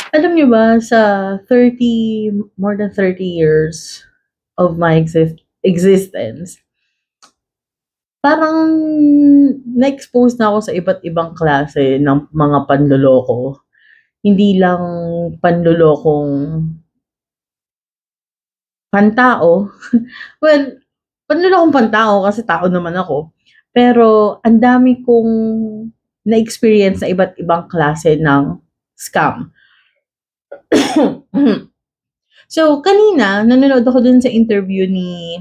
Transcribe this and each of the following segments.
Alam niyo ba sa more than 30 years of my existence, parang na-expose na ako sa iba't ibang klase ng mga panloloko. Hindi lang panlolokong pantao. Well, panlolokong pantao kasi tao naman ako. Pero ang dami kong na-experience na iba't ibang klase ng scam. So, kanina, nanonood ako dun sa interview ni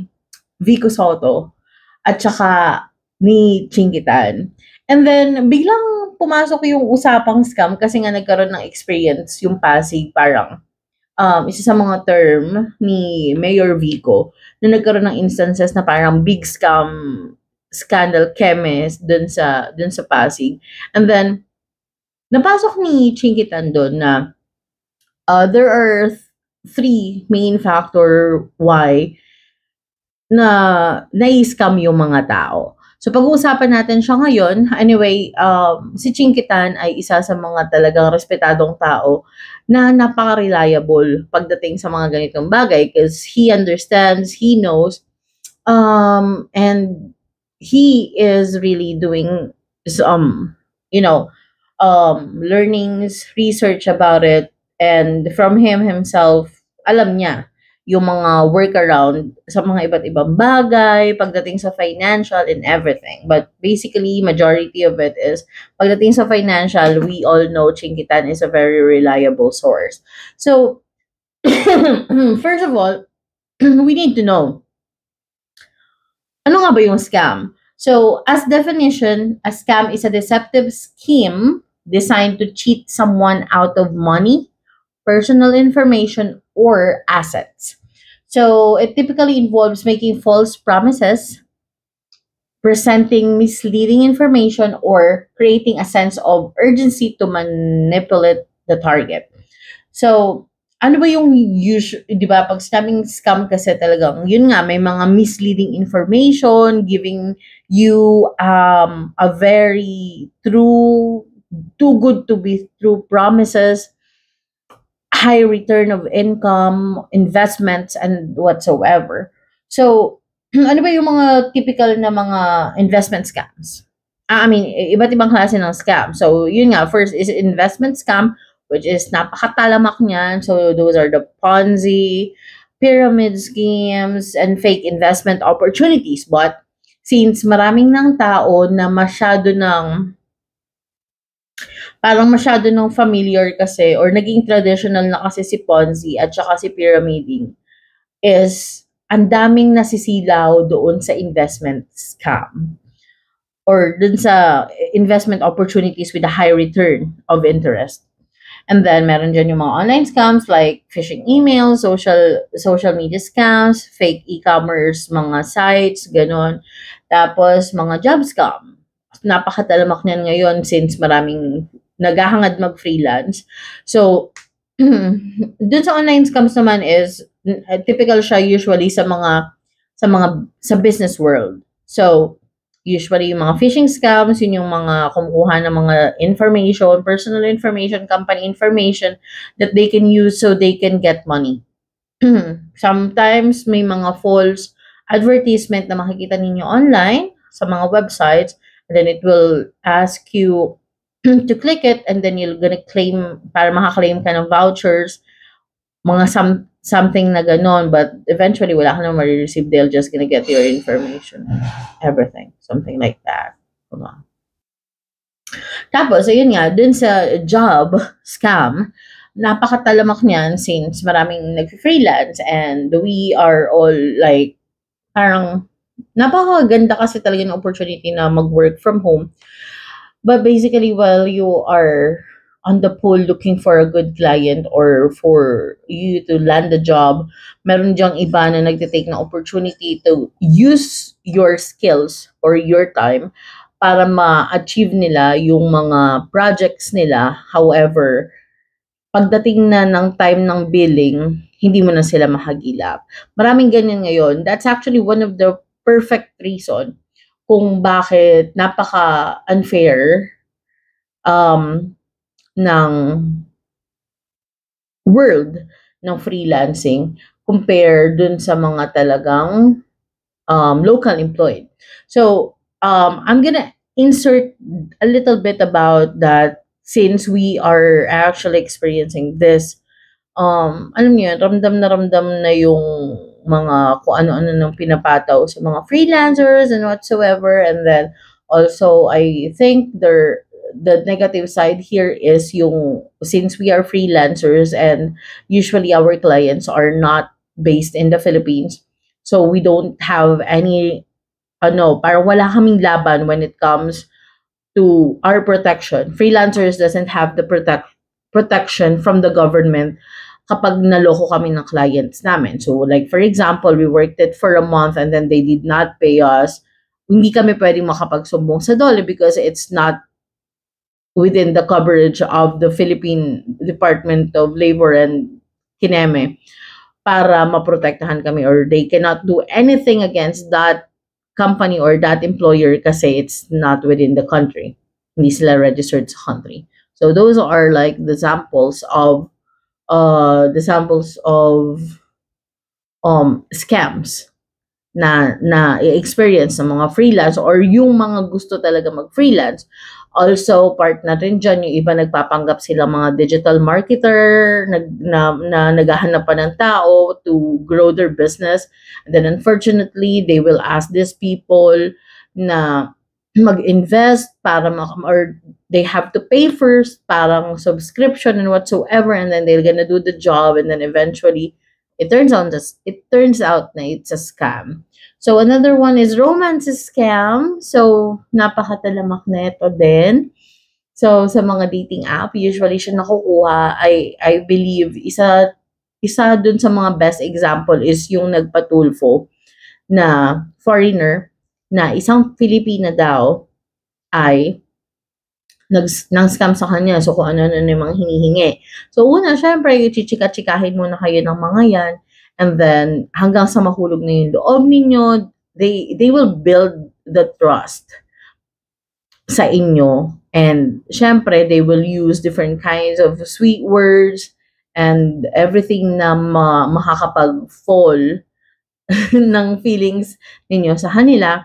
Vico Soto at saka ni Chingitan. And then, biglang pumasok yung usapang scam kasi nga nagkaroon ng experience yung Pasig parang isa sa mga term ni Mayor Vico na nagkaroon ng instances na parang big scandal chemist dun sa Pasig. And then, napasok ni Chingitan doon na there are three main factor why na nai-scam yung mga tao. So pag-uusapan natin siya ngayon. Anyway, si Chinkitan ay isa sa mga talagang respetadong tao na napaka-reliable pagdating sa mga ganitong bagay because he understands, he knows, and he is really doing some, you know, learnings, research about it, and from him himself, alam niya yung mga workaround sa mga iba't ibang bagay, pagdating sa financial and everything. But basically, majority of it is, pagdating sa financial, we all know Chinkitan is a very reliable source. So, first of all, we need to know, ano nga ba yung scam? So, as definition, a scam is a deceptive scheme designed to cheat someone out of money, personal information, or assets. So, it typically involves making false promises, presenting misleading information, or creating a sense of urgency to manipulate the target. So, ano ba yung usual, di ba, pag sinabing scam kasi talagang, yun nga, may mga misleading information, giving you a very too good to be true promises, high return of income, investments, and whatsoever. So, ano ba yung mga typical na mga investment scams? I mean, iba't ibang klase ng scam. So, yun nga, first is investment scam, which is napakatalamak niyan. So, those are the Ponzi, pyramid schemes, and fake investment opportunities. But, since maraming ng tao na masyado nung familiar kasi or naging traditional na kasi si Ponzi at saka si pyramiding is ang daming nasisilaw doon sa investment scam or dun sa investment opportunities with a high return of interest. And then meron dyan yung mga online scams like phishing emails, social media scams, fake e-commerce, mga sites, ganon. Tapos mga job scam. Napakatalamak niyan ngayon since maraming naghahangad mag-freelance. So, dun sa online scams naman is typical siya usually sa business world. So, usually yung mga phishing scams, yun yung mga kumukuha ng mga information, personal information, company information that they can use so they can get money. Sometimes may mga false advertisement na makikita ninyo online sa mga websites, and then it will ask you to click it, and then you're gonna claim, para makaklaim ka ng vouchers, mga something na ganon, but eventually wala ka na ma-receive, they'll just gonna get your information, everything, something like that. Diba? Tapos, ayun nga, dun sa job scam, napakatalamak niyan since maraming nag-freelance and we are all like, parang, napakaganda kasi talaga ng opportunity na mag-work from home. But basically, while you are on the pool looking for a good client or for you to land a job, meron diyang iba na nagtitake ng opportunity to use your skills or your time para ma-achieve nila yung mga projects nila. However, pagdating na ng time ng billing, hindi mo na sila mahagilap. Maraming ganyan ngayon. That's actually one of the perfect reason kung bakit napaka-unfair ng world ng freelancing compare dun sa mga talagang local employed. So I'm gonna insert a little bit about that since we are actually experiencing this. Alam niyo yun, ramdam na yung mga kung ano-ano ng pinapataw sa mga freelancers and whatsoever. And then also, I think the negative side here is yung since we are freelancers and usually our clients are not based in the Philippines, so we don't have any parang wala kaming laban when it comes to our protection. Freelancers doesn't have the protection from the government kapag naloko kami ng clients namin. So like for example, we worked it for a month and then they did not pay us. Hindi kami pwedeng makapagsumbong sa DOLE because it's not within the coverage of the Philippine Department of Labor and Kineme para maprotektahan kami, or they cannot do anything against that company or that employer kasi it's not within the country. Hindi sila registered sa country. So those are like the samples of scams na i-experience ng mga freelance or yung mga gusto talaga mag-freelance. Also, part na rin dyan, yung iba nagpapanggap sila mga digital marketer na naghahanap pa ng tao to grow their business. And then unfortunately, they will ask these people na mag-invest or they have to pay first, parang subscription and whatsoever, and then they're gonna do the job, and then eventually, it turns out na it's a scam. So another one is romance scam. So napakatalamak na ito din. So sa mga dating app, usually siya nakukuha. I believe isa dun sa mga best example is yung nagpatulfo na foreigner na isang Filipina daw ay nang-scam sa kanya. So kung ano-ano yung mga hinihingi. So una, syempre, chichika-chikahin muna kayo ng mga yan. And then, hanggang sa mahulog na yung loob ninyo, they will build the trust sa inyo. And syempre, they will use different kinds of sweet words and everything na makakapag-fall ng feelings ninyo sa kanila.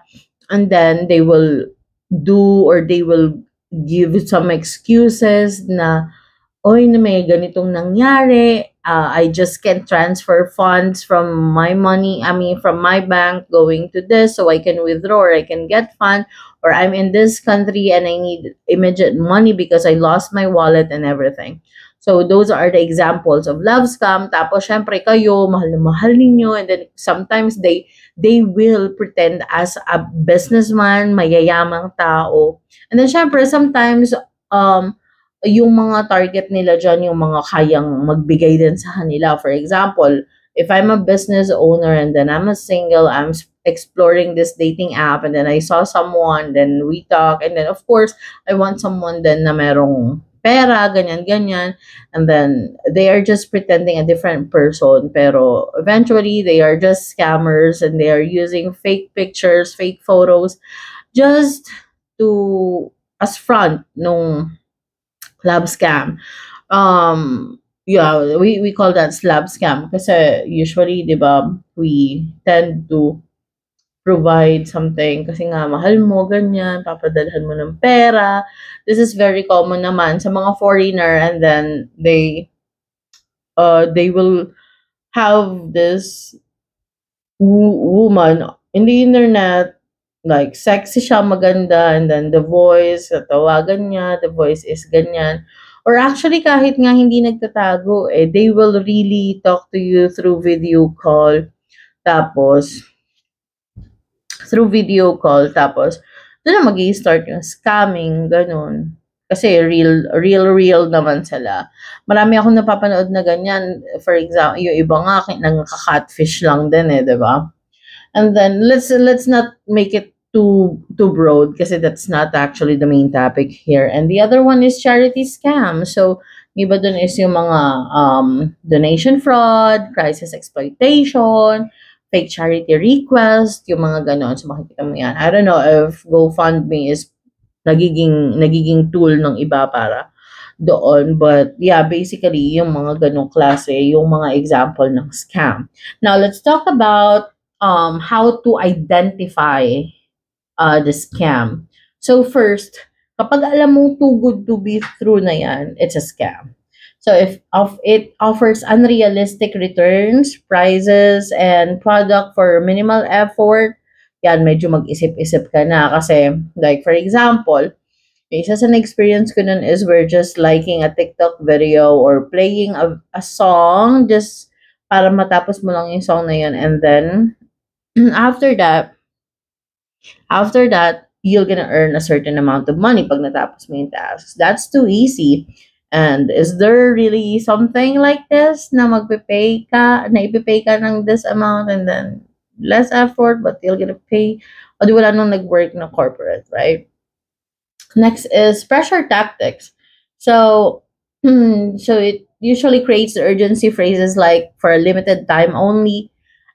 And then, they will give some excuses na, oy, na may ganitong nangyari, I just can't transfer funds from my bank going to this, so I can withdraw or I can get fund, or I'm in this country and I need immediate money because I lost my wallet and everything. So those are the examples of love scam. Tapos syempre kayo, mahal na mahal ninyo, and then sometimes they will pretend as a businessman, mayayamang tao. And then syempre sometimes yung mga target nila dyan, yung mga kayang magbigay din sa kanila. For example, if I'm a business owner and then I'm a single, I'm exploring this dating app and then I saw someone, then we talk, and then of course, I want someone then na merong pera, ganyan-ganyan, and then they are just pretending a different person, pero eventually, they are just scammers and they are using fake pictures, fake photos, just as front nung love scam. Yeah, we call that love scam kasi usually, di ba, we tend to provide something kasi nga mahal mo, ganyan, papadalhan mo ng pera. This is very common naman sa mga foreigner, and then they will have this woman in the internet, like sexy siya, maganda, and then the voice, tawagan niya, the voice is ganyan. Or actually, kahit nga hindi nagtatago, they will really talk to you through video call. Tapos, doon na mag-i-start yung scamming, ganun. Kasi real naman sila. Marami akong napapanood na ganyan. For example, yung iba nga, nang-catfish lang din di ba? And then, let's not make it too broad kasi that's not actually the main topic here. And the other one is charity scam. So, iba dun is yung mga donation fraud, crisis exploitation, fake charity request, yung mga ganon. So, makikita mo yan. I don't know if GoFundMe is nagiging tool ng iba para doon. But yeah, basically, yung mga ganong klase, yung mga example ng scam. Now, let's talk about how to identify the scam. So first, kapag alam mong too good to be true na yan, it's a scam. So if of it offers unrealistic returns, prices, and product for minimal effort, yan, medyo mag-isip-isip ka na. Kasi, like, for example, isa sa na-experience ko nun is we're just liking a TikTok video or playing a song just para matapos mo lang yung song na yun. And then, after that, you're gonna earn a certain amount of money pag natapos mo yung tasks. That's too easy. And is there really something like this na magpe-pay ka, na ipipay ka ng this amount and then less effort but you're gonna pay? O di wala nung nag-work na corporate, right? Next is pressure tactics. So, so it usually creates urgency phrases like for a limited time only,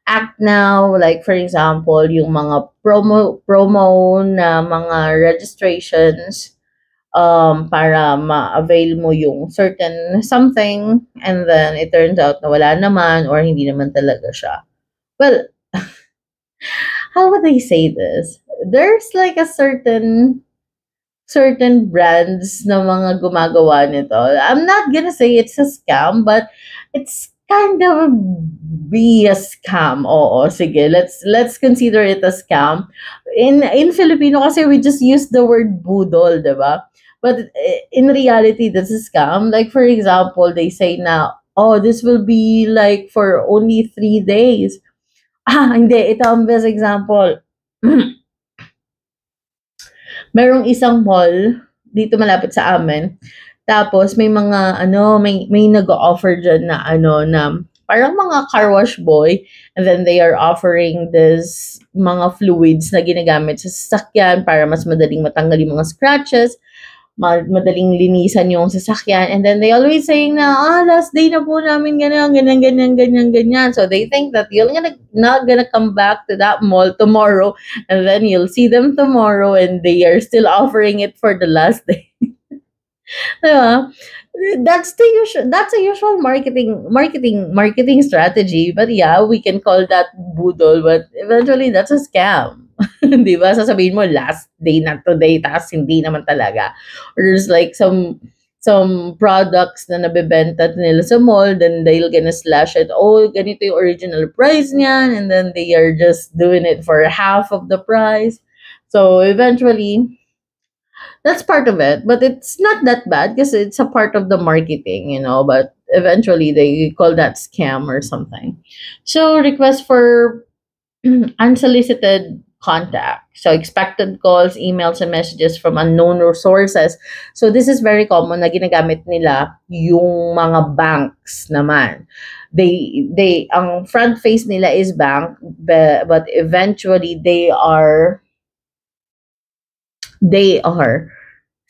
act now, like for example, yung mga promo na mga registrations para ma-avail mo yung certain something and then it turns out na wala naman or hindi naman talaga siya. Well, how would I say this? There's like a certain brands na mga gumagawa nito. I'm not gonna say it's a scam, but it's kind of be a scam. Oo, sige, let's consider it a scam. In Filipino kasi we just use the word budol, 'di ba? But in reality, that's a scam. Like for example, they say na, oh, this will be like for only 3 days. Ah, hindi. Ito ang best example. Merong isang mall dito malapit sa amin. Tapos may mga may nag-o-offer diyan na na parang mga car wash boy and then they are offering this mga fluids na ginagamit sa sasakyan para mas madaling matanggal yung mga scratches, madaling linisan yung sasakyan. And then they always saying na, last day na po namin ganyan, ganyan, ganyan, ganyan, ganyan. So they think that you're not gonna come back to that mall tomorrow and then you'll see them tomorrow and they are still offering it for the last day. Diba? That's a usual marketing strategy. But yeah, we can call that budol, but eventually that's a scam. 'Di ba? Sasabihin mo last day na today tapos hindi naman talaga. Or there's like some products na nabebenta nila sa mall, then they'll gonna slash it. Oh, ganito yung original price niyan, and then they are just doing it for half of the price. So eventually, that's part of it, but it's not that bad because it's a part of the marketing, but eventually they call that scam or something. So request for unsolicited contact. So expected calls, emails, and messages from unknown sources. So this is very common na ginagamit nila yung mga banks naman. They ang front face nila is bank, but eventually they are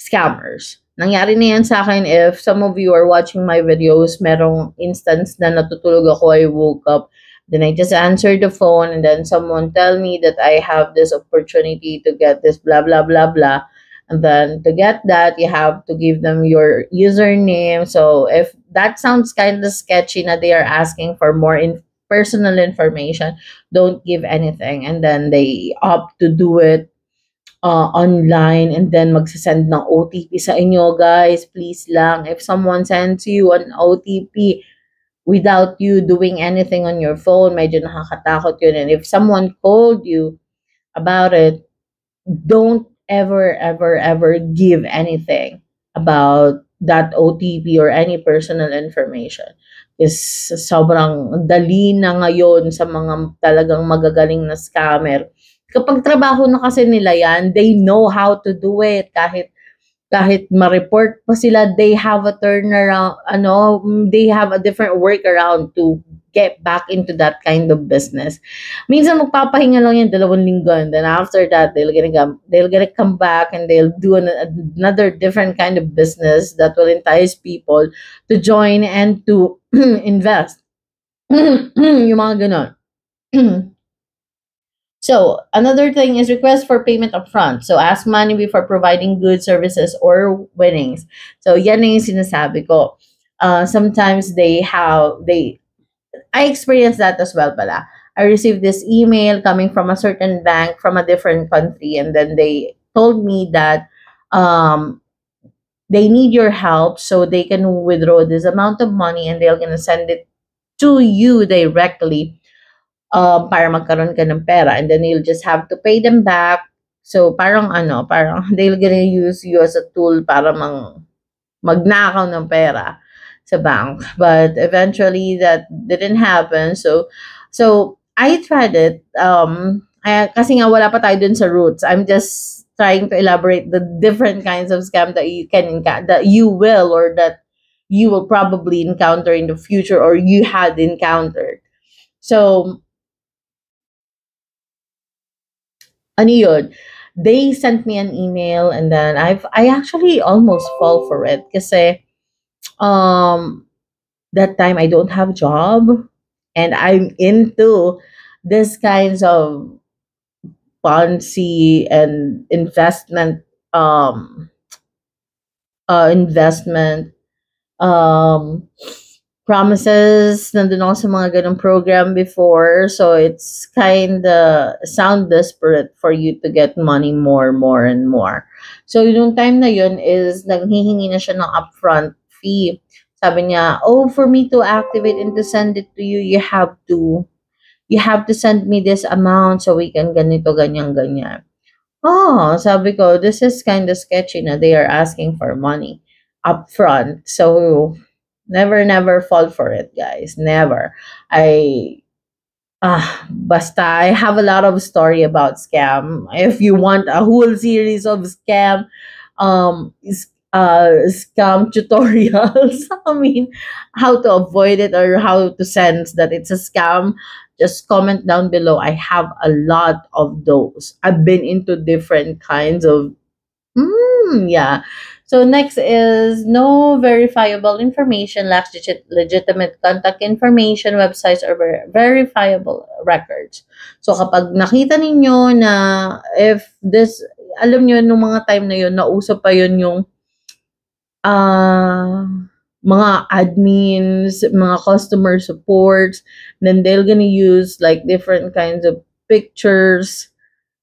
scammers. Nangyari na yan sa akin. If some of you are watching my videos, merong instance na natutulog ako, I woke up, then I just answered the phone, and then someone tell me that I have this opportunity to get this blah, blah, blah, blah. And then to get that, you have to give them your username. So if that sounds kind of sketchy na they are asking for more personal information, don't give anything. And then they opt to do it online and then magsasend ng OTP sa inyo, guys. Please lang, if someone sends you an OTP without you doing anything on your phone, medyo nakakatakot yun. And if someone called you about it, don't ever, ever, ever give anything about that OTP or any personal information. Is sobrang dali na ngayon sa mga talagang magagaling na scammer. Kapag trabaho na kasi nila yan, they know how to do it. Kahit ma-report pa sila, they have a turnaround, they have a different workaround to get back into that kind of business. Minsan magpapahinga lang yan 2 linggo, and then after that, they'll gonna come back and they'll do another different kind of business that will entice people to join and to invest. Yung mga ganon. So another thing is request for payment upfront. So ask money before providing goods, services, or winnings. So yan na yung sinasabi ko. Sometimes I experienced that as well pala. I received this email coming from a certain bank from a different country, and then they told me that um, they need your help so they can withdraw this amount of money and they're gonna send it to you directly para magkaroon ka ng pera, and then you'll just have to pay them back. So parang parang they're gonna use you as a tool para magnakaw ng pera sa bank. But eventually that didn't happen. So I tried it. Kasi nga wala pa tayo dun sa roots. I'm just trying to elaborate the different kinds of scam that you can that you will, or that you will probably encounter in the future, or you had encountered. So ano yun, they sent me an email, and then I actually almost fall for it kasi um that time I don't have job, and I'm into this kinds of Ponzi and investment um promises. Nandun ako sa mga ganong program before. So it's kind of sound desperate for you to get money more and more. So yung time na yun is nanghihingi na siya ng upfront fee. Sabi niya, oh, for me to activate and to send it to you, you have to send me this amount so we can ganito, ganyan, ganyan. Oh, sabi ko, this is kind of sketchy na they are asking for money upfront. So never fall for it, guys. Never. I basta I have a lot of story about scam. If you want a whole series of scam tutorials, I mean, how to avoid it or how to sense that it's a scam, just comment down below. I have a lot of those. I've been into different kinds of yeah. So next is no verifiable information, lacks legitimate contact information, websites, or verifiable records. So kapag nakita ninyo na if this, alam nyo, nung mga time na yun, nauso pa yun yung mga admins, mga customer supports, then they're gonna use like different kinds of pictures.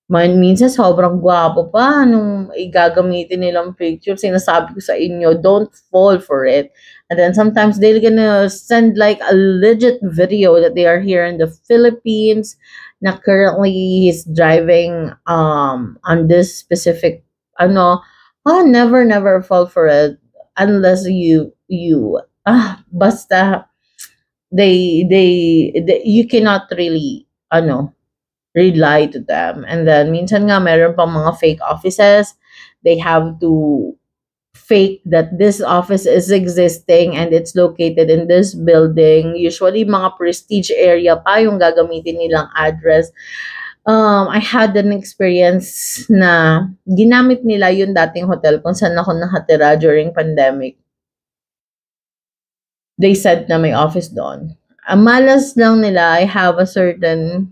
Minsan sobrang gwapo pa nung gagamitin nilang picture. Sinasabi ko sa inyo, don't fall for it. And then sometimes they're gonna send like a legit video that they are here in the Philippines, na currently he's driving on this specific never fall for it unless basta they you cannot really rely to them. And then minsan nga meron pang mga fake offices. They have to fake that this office is existing and it's located in this building. Usually mga prestige area pa yung gagamitin nilang address. I had an experience na ginamit nila yung dating hotel kung saan ako nakatira during pandemic. They said na may office doon. Ang malas lang nila, I have a certain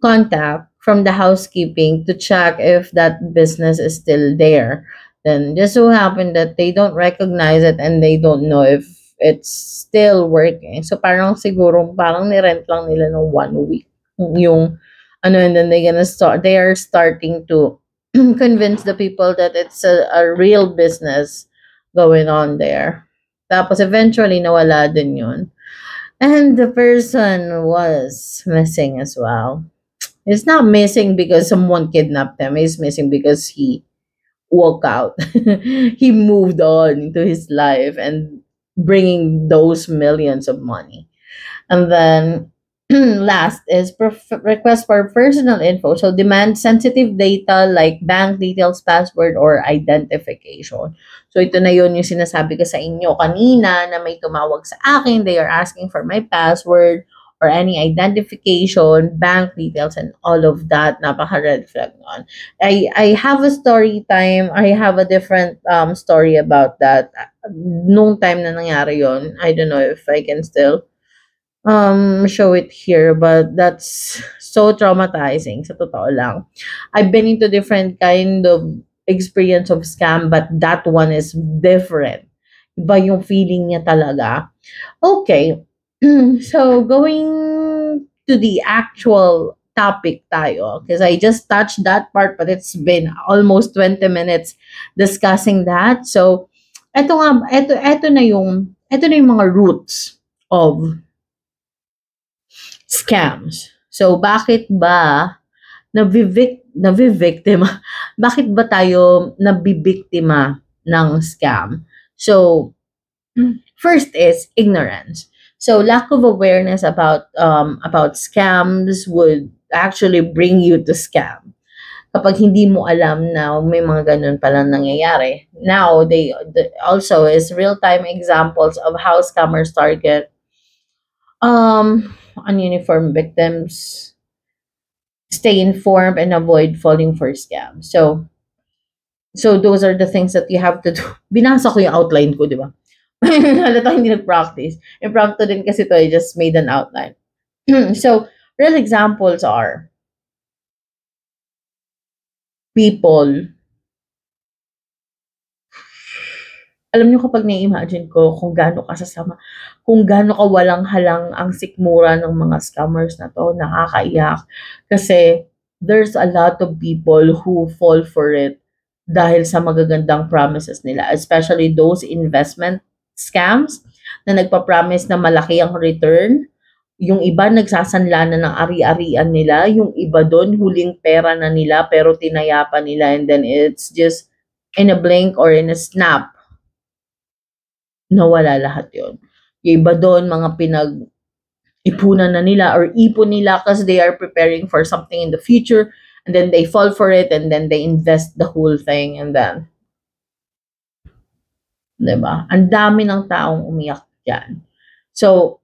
contact from the housekeeping to check if that business is still there. Then just so happened that they don't recognize it and they don't know if it's still working. So parang siguro parang ni-rent lang nila ng 1 week yung and then they are starting to convince the people that it's a real business going on there. Tapos eventually nawala din yun. And the person was missing as well. It's not missing because someone kidnapped him. He's missing because he woke out. He moved on to his life and bringing those millions of money. And then last is request for personal info. So demand sensitive data like bank details, password, or identification. So ito na yun yung sinasabi ko sa inyo kanina na may tumawag sa akin. They are asking for my password or any identification, bank details, and all of that. Napaka-red flag nun. I have a story time. I have a different story about that. Nung time na nangyari yon, I don't know if I can still show it here, but that's so traumatizing, sa totoo lang. I've been into different kind of experience of scam, but that one is different. Iba yung feeling niya talaga. Okay. So going to the actual topic tayo, because I just touched that part, but it's been almost 20 minutes discussing that. So eto na yung mga roots of scams. So bakit ba nabibiktima bakit ba tayo nabibiktima ng scam? So first is ignorance. So lack of awareness about scams would actually bring you to scam. Kapag hindi mo alam na may mga ganun palang nangyayari. Now, also is real-time examples of how scammers target ununiformed victims, stay informed, and avoid falling for scams. So those are the things that you have to do. Binasa ko yung outline ko, di ba? Halata hindi nag-practice. Impromptu din kasi to, I just made an outline. So, real examples are people. Alam niyo kapag na-imagine ko kung gaano kasasama, kung gaano kawalang halang ang sikmura ng mga scammers na to, nakakaiyak. Kasi there's a lot of people who fall for it dahil sa magagandang promises nila, especially those investment scams na nagpa-promise na malaki ang return. Yung iba nagsasanla na ng ari-arian nila, yung iba doon huling pera na nila pero tinayapan nila, and then it's just in a blink or in a snap nawala lahat yon. Yung iba doon, mga ipunan na nila or ipon nila because they are preparing for something in the future, and then they fall for it, and then they invest the whole thing, and then, diba? Ang dami ng taong umiyak dyan. So,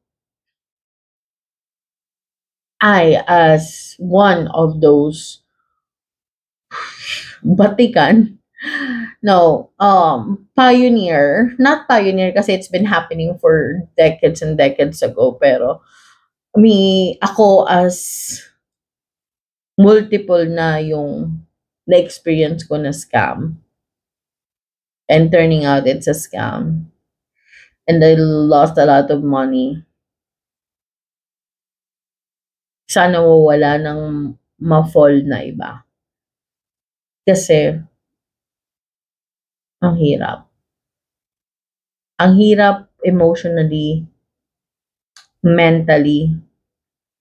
I, as one of those batikan, no, pioneer, not pioneer kasi it's been happening for decades and decades ago, pero ako as multiple na yung na-experience ko na scam and turning out it's a scam and I lost a lot of money. Sana wala nang ma-fall na iba. Kasi ang hirap. Ang hirap emotionally, mentally,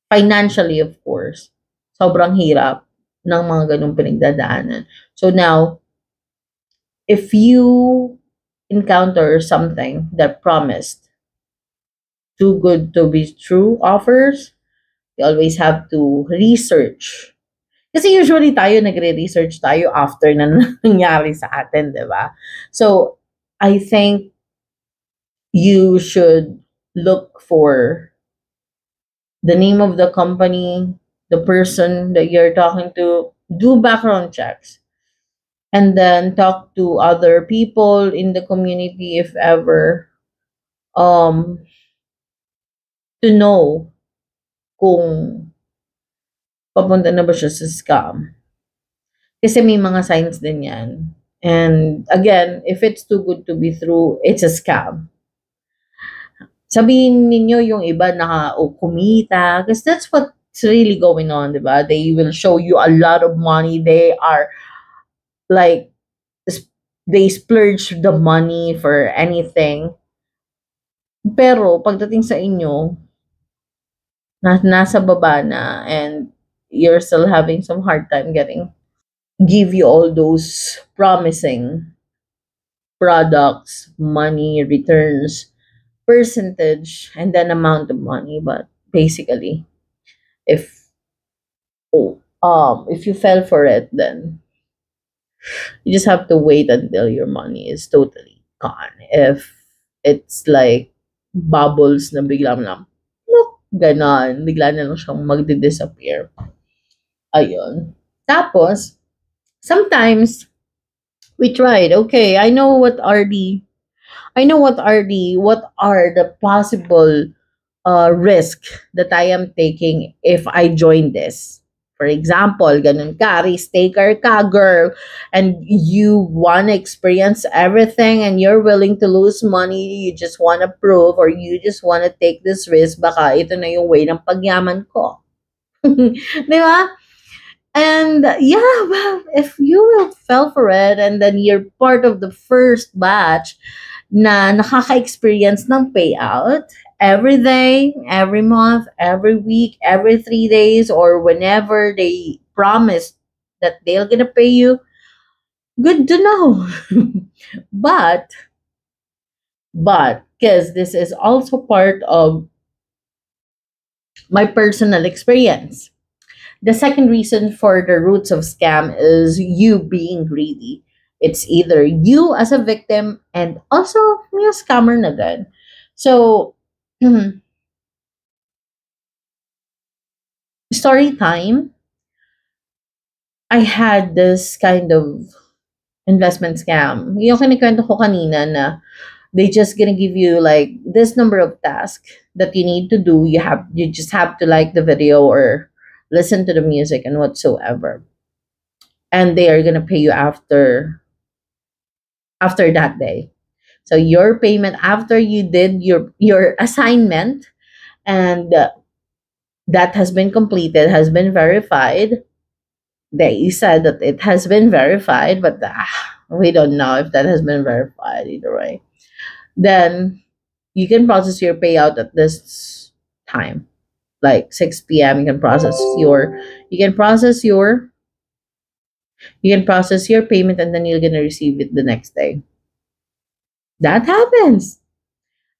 financially of course. Sobrang hirap ng mga ganung pinagdadaanan. So now, if you encounter something that promised too good to be true offers, you always have to research. Kasi usually tayo nagre-research tayo after na nangyari sa atin, di ba? So, I think you should look for the name of the company, the person that you're talking to, do background checks, and then talk to other people in the community if ever, um, to know kung papunta na ba siya sa scam. Kasi may mga signs din yan. And again, if it's too good to be true, it's a scam. Sabihin ninyo yung iba kumita, because that's what's really going on, di ba? They will show you a lot of money. They are like, they splurge the money for anything. Pero pagdating sa inyo, nasa baba na, and you're still having some hard time give you all those promising products, money, returns, percentage, and then amount of money. But basically, if if you fell for it, then you just have to wait until your money is totally gone. If it's like bubbles na biglang lang, look, ganon, bigla na lang siyang magdi-disappear. Ayun. Tapos, sometimes, we tried, okay, I know what are the possible risk that I am taking if I join this. For example, ganun ka, risk taker ka, girl, and you want to experience everything and you're willing to lose money, you just want to prove or you just want to take this risk, baka ito na yung way ng pagyaman ko. Di ba? And yeah, well, if you will fell for it and then you're part of the first batch na nakaka-experience ng payout every day, every month, every week, every 3 days, or whenever they promise that they're gonna pay you, good to know. but, because this is also part of my personal experience. The second reason for the roots of scam is you being greedy. It's either you as a victim and also may a scammer na din. So, story time. I had this kind of investment scam. Yung kinikwento ko kanina na they just gonna give you like this number of tasks that you need to do. You just have to like the video or listen to the music and whatsoever. And they are gonna pay you after that day. So your payment after you did your assignment and that has been completed, has been verified. They said that it has been verified, but we don't know if that has been verified either way. Then you can process your payout at this time, like 6 p.m. You can process your payment and then you're gonna receive it the next day. That happens.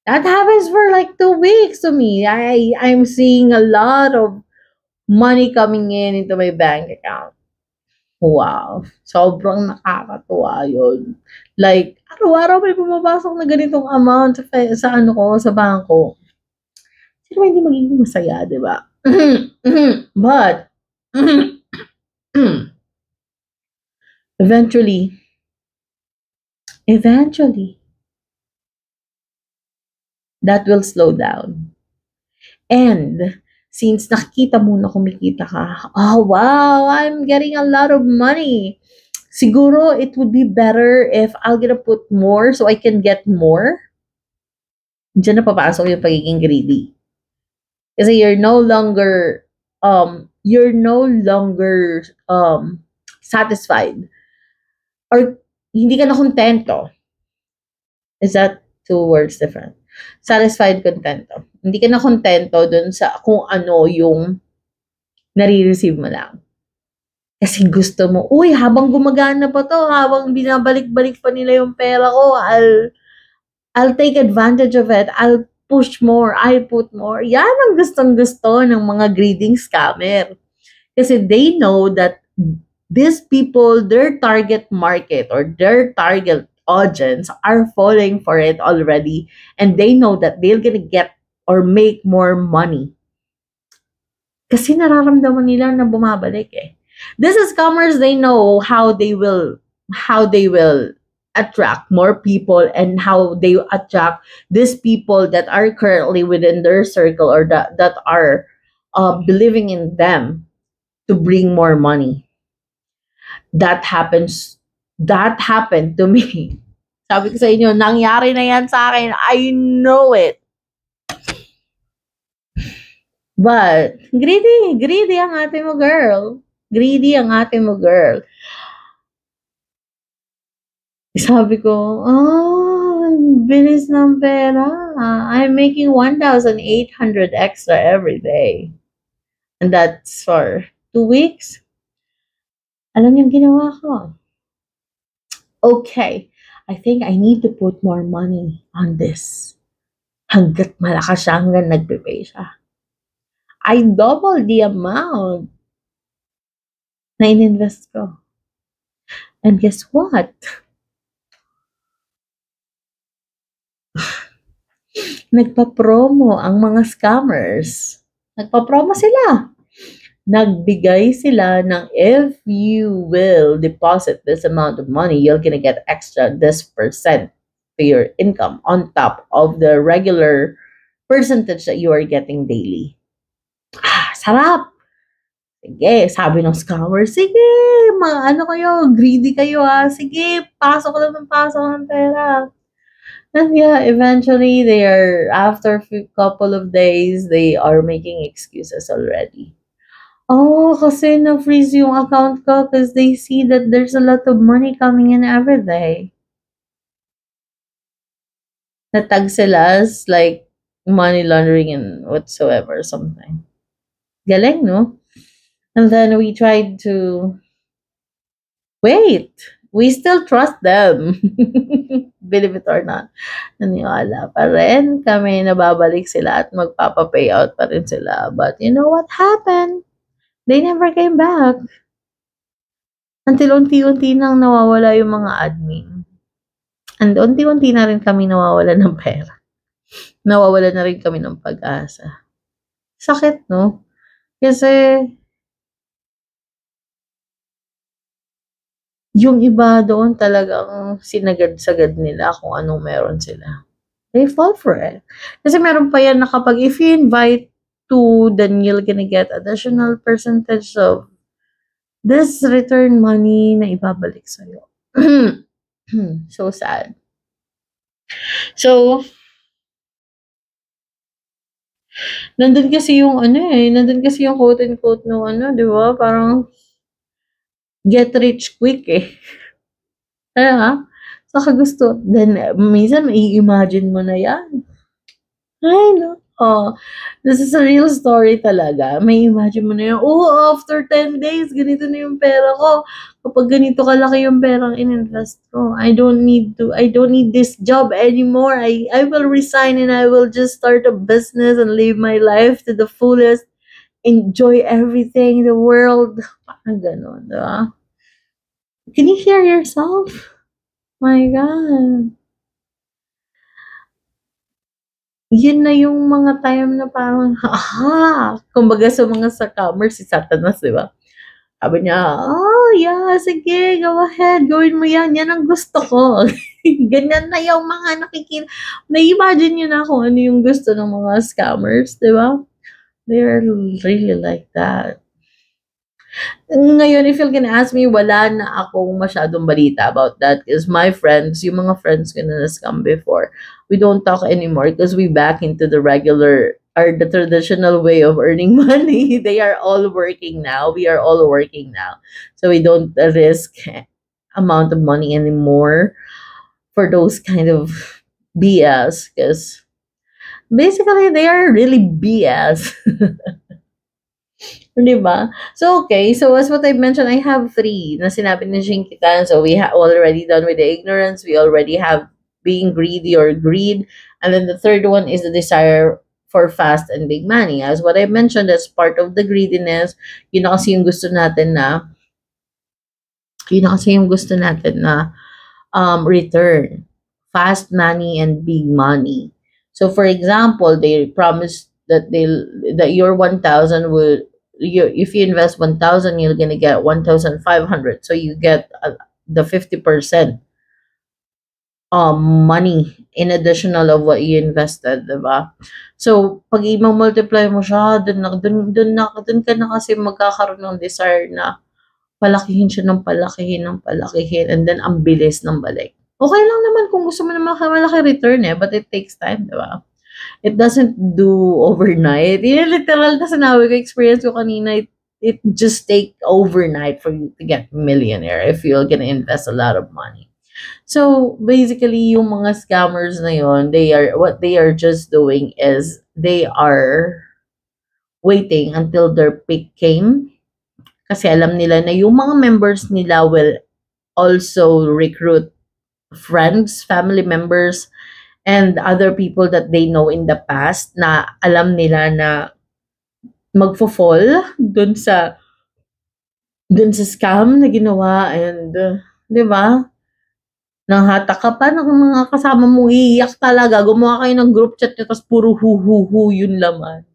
That happens for like 2 weeks to me. I'm seeing a lot of money coming in into my bank account. Wow, sobrang nakakatuwa yun. Like, araw-araw may pumapasok na ganitong amount sa ano ko, sa bangko. Sino ba hindi magiging masaya, di ba? But, eventually, that will slow down. And since nakikita mo na kumikita ka, oh wow, I'm getting a lot of money. Siguro it would be better if I'll gonna put more so I can get more. Diyan na papasok yung pagiging greedy. Kasi you're no longer satisfied or hindi ka na kontento. Is that two words different? Satisfied, kontento. Hindi ka na kontento dun sa kung ano yung nare-receive mo lang. Kasi gusto mo, uy, habang gumagana pa to, habang binabalik-balik pa nila yung pera ko, I'll take advantage of it. I'll push more. I'll put more. Yan ang gustong-gusto ng mga greedy scammer. Kasi they know that these people, their target market or their target audience are falling for it already and they know that they're gonna get or make more money. Kasi nararamdaman nila na bumabalik eh. This is commerce, they know how they will attract more people and how they attract these people that are currently within their circle or that are believing in them to bring more money. That happened to me. Sabi ko sa inyo, nangyari na yan sa akin. I know it. But, greedy ang ate mo, girl. Greedy ang ate mo, girl. Sabi ko, bilis ng pera. I'm making 1,800 extra every day. And that's for 2 weeks. Alam niyo ginawa ko? Okay, I think I need to put more money on this. Hanggat malakas siya, hanggang nagpe-pay siya. I double the amount na ininvest ko. And guess what? Nagpa-promo ang mga scammers. Nagpa-promo sila. Nagbigay sila ng if you will deposit this amount of money, you're gonna get extra this percent to your income on top of the regular percentage that you are getting daily. Ah, sarap! Sige, sabi ng scammer, sige, mga ano kayo, greedy kayo sige, pasok lang ng pasok ng pera. And yeah, eventually after a couple of days, they are making excuses already. Oh, kasi na-freeze yung account ko because they see that there's a lot of money coming in every day. Natag sila as like money laundering and whatsoever, something. Galing, no? And then we tried to wait. We still trust them. Believe it or not. Naniwala pa rin kami na babalik sila at magpapa-payout pa rin sila. But you know what happened? They never came back. Until unti-unti nang nawawala yung mga admin. And unti-unti na rin kami nawawala ng pera. Nawawala na rin kami ng pag-asa. Sakit, no? Kasi yung iba doon talagang sinagad-sagad nila kung anong meron sila. They fall for it. Kasi meron pa yan na kapag if you invite to, then you're gonna get additional percentage of this return money na ibabalik sa'yo. So sad. So, nandun kasi yung nandun kasi yung quote and quote no di ba? Parang get rich quick Saka gusto. Then, minsan mai-imagine mo na yan. Ay, no. This is a real story talaga. May imagine mo na yun, after 10 days, ganito na yung pera ko. Kapag ganito kalaki yung perang ininvest ko, I don't need this job anymore. I will resign and I will just start a business and live my life to the fullest. Enjoy everything in the world. Parang ganon, diba? Can you hear yourself? My God. Yun na yung mga time na parang, kumbaga sa mga scammers, si Satanas, di ba? Sabi niya, yeah, sige, go ahead, gawin mo yan, yan ang gusto ko. Ganyan na yung mga nakikita. Na-imagine nyo na kung ano yung gusto ng mga scammers, di ba? They are really like that. Ngayon, if you're gonna ask me, wala na akong masyadong balita about that because my friends, yung mga friends ko na na-scam before, we don't talk anymore because we back into the the traditional way of earning money. They are all working now. We are all working now. So we don't risk amount of money anymore for those kind of BS because basically they are really BS. Diba? So, okay. So, as what I mentioned, I have 3 na sinabi ni Shinkitan. So, we have already done with the ignorance. We already have being greedy or greed. And then the third one is the desire for fast and big money. As what I mentioned, as part of the greediness, yun na kasi yung gusto natin na return. Fast money and big money. So, for example, they promised that your 1,000 will if you invest 1,000, you're gonna get 1,500. So you get the 50% money in additional of what you invested, diba? So pag i-multiply mo siya, dun ka na kasi magkakaroon ng desire na palakihin siya ng palakihin, and then ang bilis ng balik. Okay lang naman kung gusto mo na malaki return but it takes time, diba? It doesn't do overnight. Yung literal na sinabi ko, experience ko kanina, it just take overnight for you to get millionaire if you're gonna invest a lot of money. So, basically, yung mga scammers na yun, what they are just doing is, they are waiting until their peak came. Kasi alam nila na yung mga members nila will also recruit friends, family members, and other people that they know in the past na alam nila na magfo-fall dun sa scam na ginawa and, di ba? Nanghatak ka pa ng mga kasama mo, iiyak talaga. Gumawa kayo ng group chat nyo, tapos puro hu yun laman.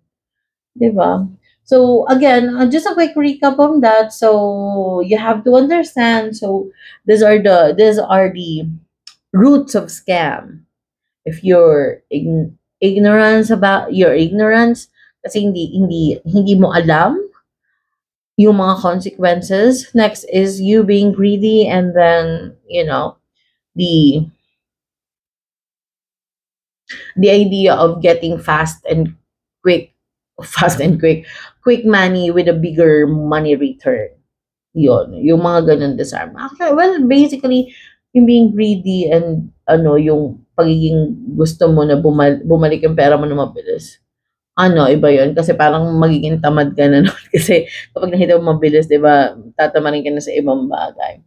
Di ba? So, again, just a quick recap on that. So, you have to understand. So, these are the roots of scam. If ignorance kasi hindi mo alam yung mga consequences. Next is you being greedy, and then the the idea of getting quick fast and quick money with a bigger money return. Yon, yung mga ganun disarm. Actually, well, basically, yung being greedy and yung pagiging gusto mo na bumalik yung pera mo na mabilis. Iba yun. Kasi parang magiging tamad ka na nun. Kasi kapag nakita mo mabilis, di ba, tatamarin ka na sa ibang bagay.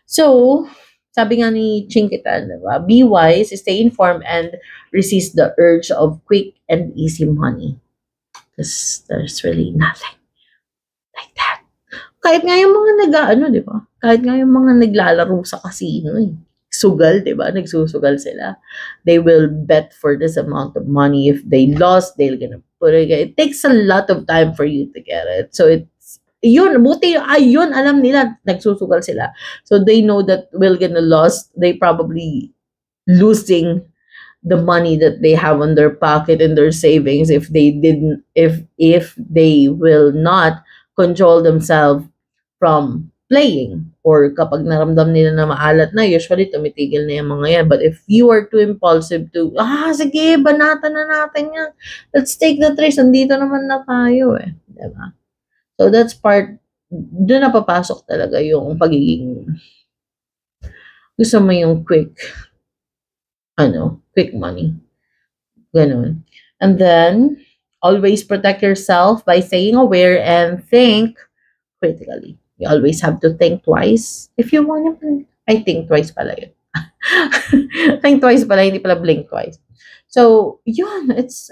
So, sabi nga ni Chinkitan, di ba, be wise, stay informed, and resist the urge of quick and easy money. Because there's really nothing like that. Kahit nga yung mga di ba? Kahit nga yung mga naglalaro sa casino, sugal, di ba? Nagsusugal sila. They will bet for this amount of money. If they lost, they're gonna put it. It takes a lot of time for you to get it. So yun, alam nila, nagsusugal sila. So they know that we're gonna lose. They probably losing the money that they have on their pocket and their savings if they will not control themselves from playing, or kapag naramdam nila na maalat na, usually tumitigil na yung mga yan. But if you are too impulsive to, sige, banatan na natin yan. Let's take the risk. Andito naman na tayo Diba? So that's part, doon na papasok talaga yung pagiging, gusto mo yung quick money. Ganun. And then, always protect yourself by staying aware and think critically. You always have to think twice. If you want to, I think twice pala yun. Think twice pala, hindi pala blink twice. So, yun, it's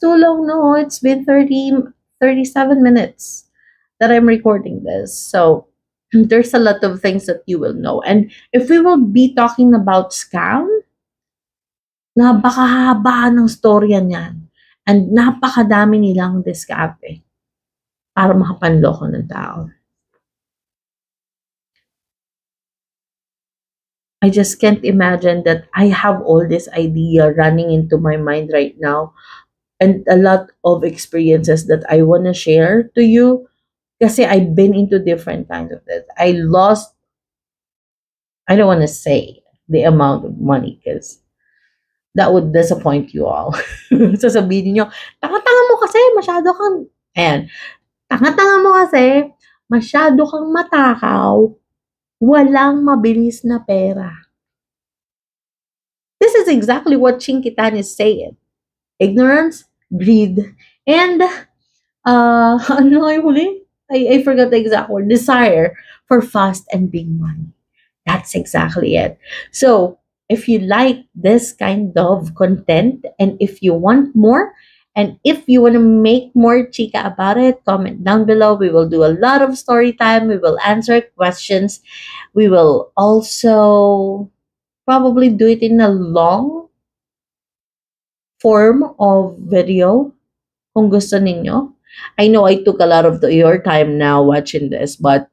too long, no? It's been 37 minutes that I'm recording this. So, there's a lot of things that you will know. And if we will be talking about scam, napakahaba ng storya niyan. And napakadami nilang diskarte para makapanloko ng tao. I just can't imagine that I have all this idea running into my mind right now, and a lot of experiences that I want to share to you kasi I've been into different kinds of this. I don't want to say the amount of money because that would disappoint you all. Sasabihin niyo, tanga-tanga mo kasi, masyado kang, tanga-tanga mo kasi, masyado kang matakaw, walang mabilis na pera. This is exactly what Chinkitan is saying. Ignorance, greed, and I forgot the exact word. Desire for fast and big money. That's exactly it. So, if you like this kind of content, and if you want more, and if you want to make more chika about it, comment down below. We will do a lot of story time. We will answer questions. We will also probably do it in a long form of video kung gusto ninyo. I know I took a lot of your time now watching this, but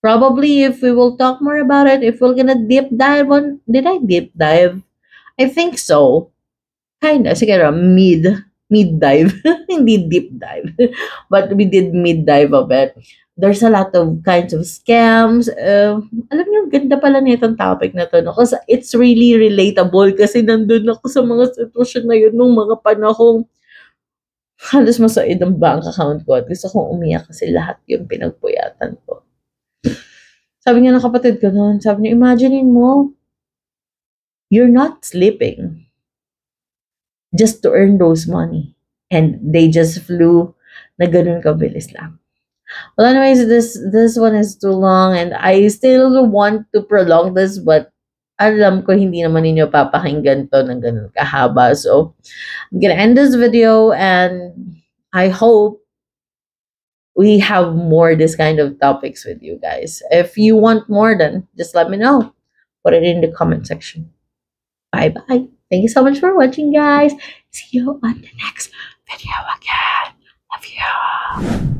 probably if we will talk more about it, if we're gonna deep dive on, did I deep dive? I think so. Kinda, siguro mid dive, hindi deep dive, but we did mid dive of it. There's a lot of kinds of scams. Alam niyo, ganda pala nitong topic na to, no? Kasi it's really relatable kasi nandun ako sa mga sitwasyon na yun nung mga panahong halos masaid ang bank account ko at gusto kong umiyak kasi lahat yung pinagpuyatan ko. Sabi niya ng kapatid ko noon, sabi niya, imagine mo, you're not sleeping just to earn those money. And they just flew na ganun kabilis lang. Well, anyways, this one is too long and I still want to prolong this, but alam ko hindi naman ninyo papakinggan to ng ganun kahaba. So, I'm gonna end this video and I hope we have more this kind of topics with you guys. If you want more, then just let me know. Put it in the comment section. Bye-bye. Thank you so much for watching, guys. See you on the next video again. Love you.